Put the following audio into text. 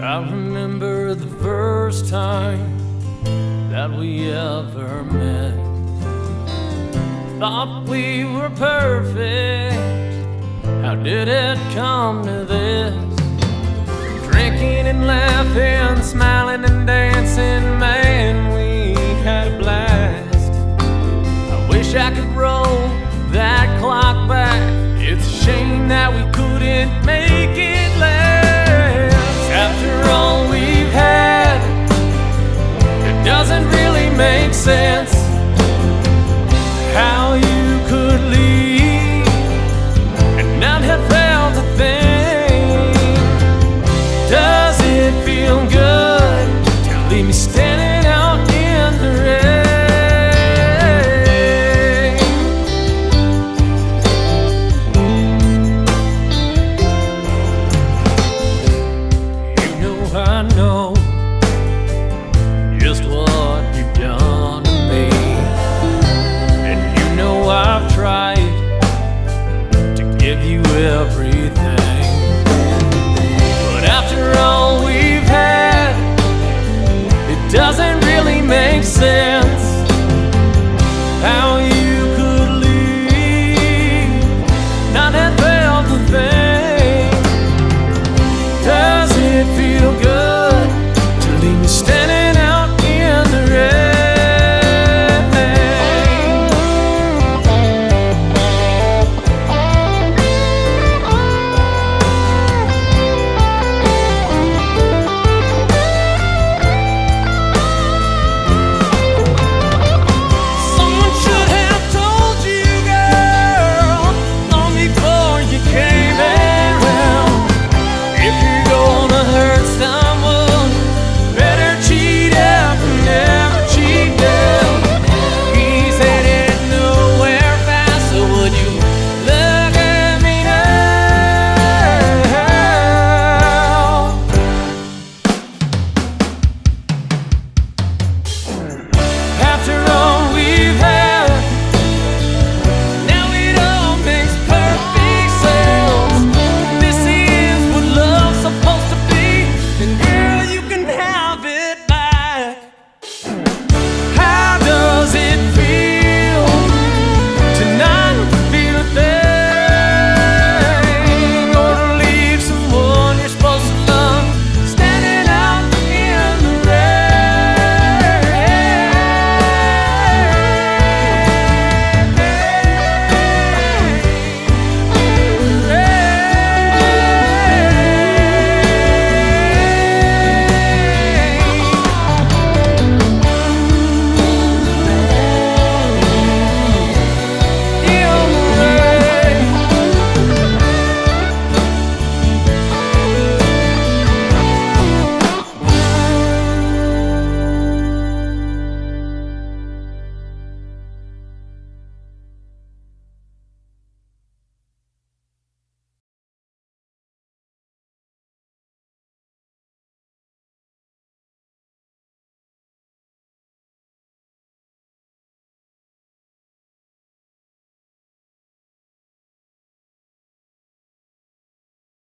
I remember the first time that we ever met. Thought we were perfect. How did it come to this? Drinking and laughing, smiling and dancing, man, we had a blast. I wish I could roll that clock back. It's a shame that we